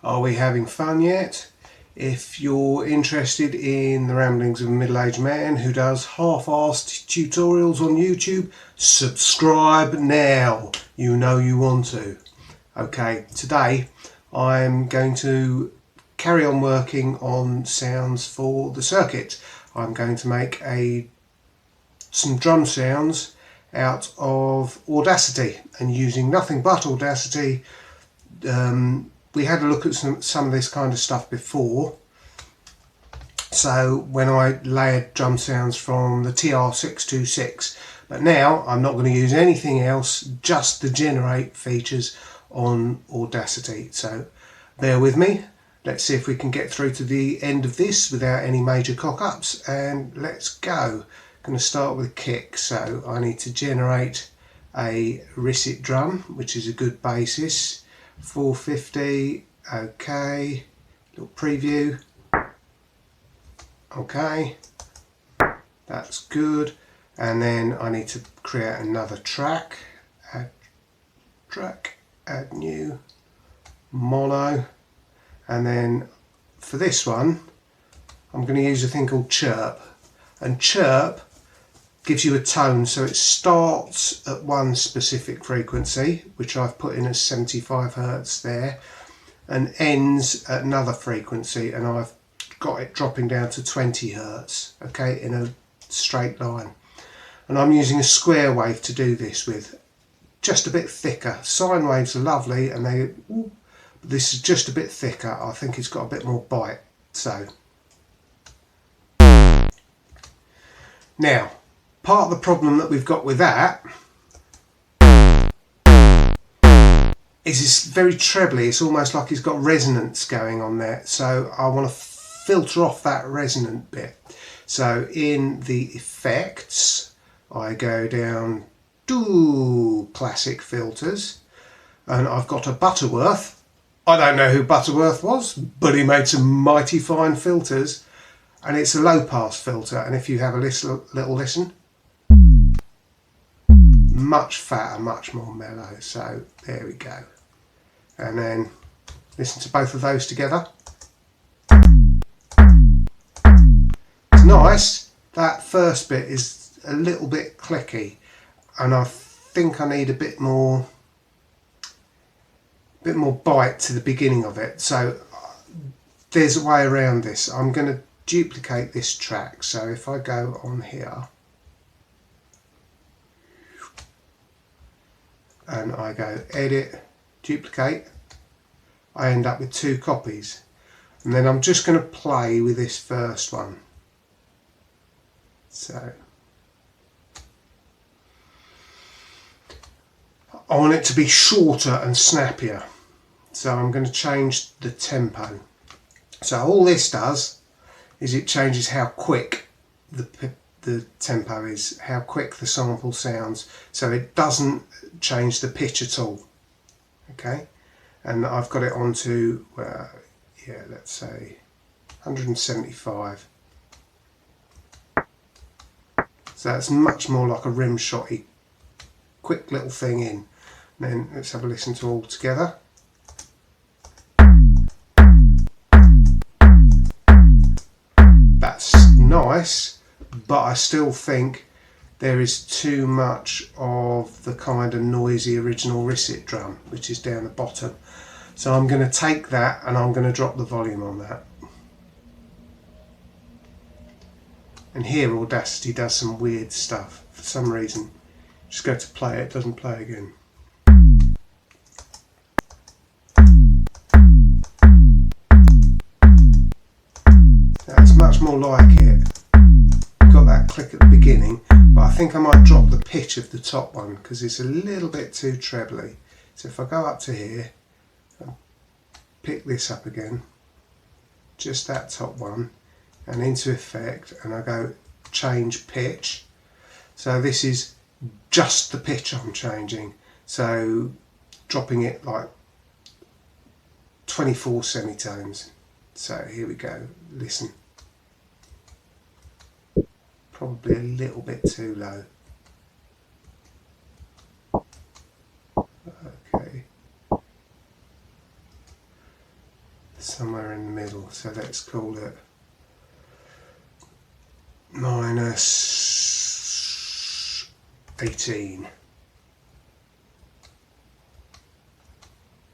Are we having fun yet? If you're interested in the ramblings of a middle-aged man who does half-assed tutorials on YouTube, subscribe now. You know you want to. Okay, today I'm going to carry on working on sounds for the circuit. I'm going to make some drum sounds out of Audacity, and using nothing but Audacity. We had a look at some of this kind of stuff before. So when I layered drum sounds from the TR626, but now I'm not going to use anything else, just the generate features on Audacity. So bear with me. Let's see if we can get through to the end of this without any major cock-ups, and let's go. I'm going to start with kick, so I need to generate a Risset drum, which is a good basis. 450, okay, little preview, okay, that's good. And then I need to create another track, add new, mono, and then for this one I'm going to use a thing called chirp, and chirp gives you a tone, so it starts at one specific frequency, which I've put in as 75 Hertz there, and ends at another frequency, and I've got it dropping down to 20 Hertz, okay, in a straight line. And I'm using a square wave to do this with, just a bit thicker. Sine waves are lovely, and this is just a bit thicker. I think it's got a bit more bite. So now, part of the problem that we've got with that is it's very trebly. It's almost like it's got resonance going on there. So I want to filter off that resonant bit. So in the effects, I go down to classic filters, and I've got a Butterworth. I don't know who Butterworth was, but he made some mighty fine filters, and it's a low pass filter. And if you have a little listen, much fatter, much more mellow. So there we go. And then listen to both of those together. It's nice. That first bit is a little bit clicky, and I think I need a bit more bite to the beginning of it. So there's a way around this. I'm going to duplicate this track. So if I go on here and I go edit, duplicate, I end up with two copies, and then I'm just going to play with this first one. So I want it to be shorter and snappier, so I'm going to change the tempo. So all this does is it changes how quick the tempo is, how quick the sample sounds, so it doesn't change the pitch at all. Okay, and I've got it onto yeah, let's say 175. So that's much more like a rim shotty, quick little thing in. And then let's have a listen to all together. That's nice, but I still think there is too much of the kind of noisy original Risset drum, which is down the bottom. So I'm going to take that and I'm going to drop the volume on that. And here Audacity does some weird stuff for some reason. Just go to play it, doesn't play again. That's much more like it. Got that click at the beginning, but I think I might drop the pitch of the top one because it's a little bit too trebly. So if I go up to here and pick this up again, just that top one, and into effect, and I go change pitch. So this is just the pitch I'm changing, so dropping it like 24 semitones. So here we go, listen. Probably a little bit too low. somewhere in the middle, so let's call it -18.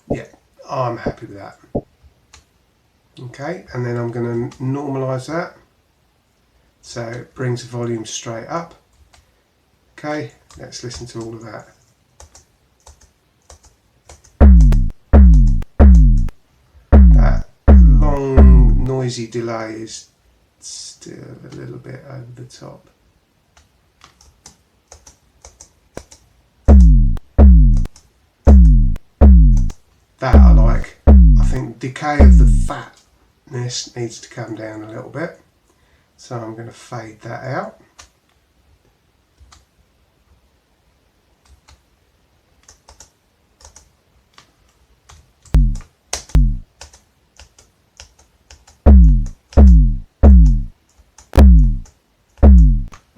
Yeah, I'm happy with that. Okay, and then I'm going to normalise that so it brings the volume straight up. Okay, let's listen to all of that. That long noisy delay is still a little bit over the top. That I like. I think decay of the fatness needs to come down a little bit, so I'm going to fade that out.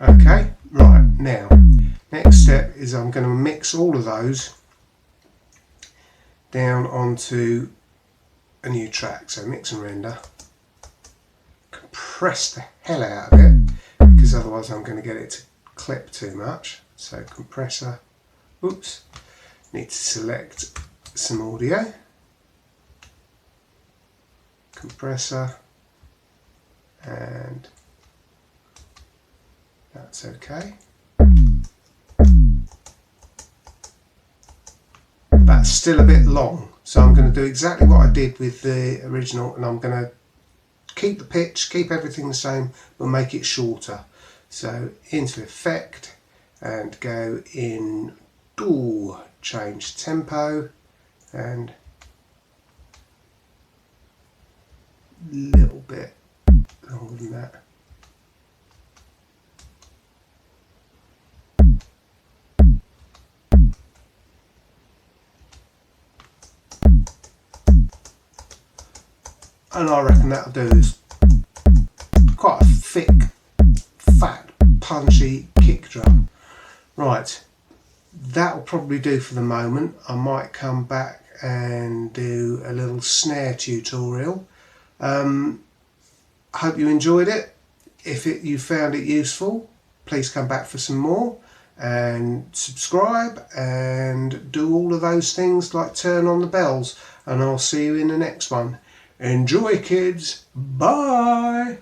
Okay, right, now next step is I'm going to mix all of those down onto a new track. So mix and render, compress the hell out of it because otherwise I'm going to get it to clip too much. So compressor, oops, need to select some audio, compressor, and that's okay. That's still a bit long, so I'm going to do exactly what I did with the original, and I'm going to keep the pitch, keep everything the same, but make it shorter. So into effect and go in, change tempo and a little bit longer than that. And I reckon that'll do. Is quite a thick, fat, punchy kick drum. Right, that'll probably do for the moment. I might come back and do a little snare tutorial. Hope you enjoyed it. If you found it useful, please come back for some more and subscribe and do all of those things like turn on the bells, and I'll see you in the next one. Enjoy, kids. Bye.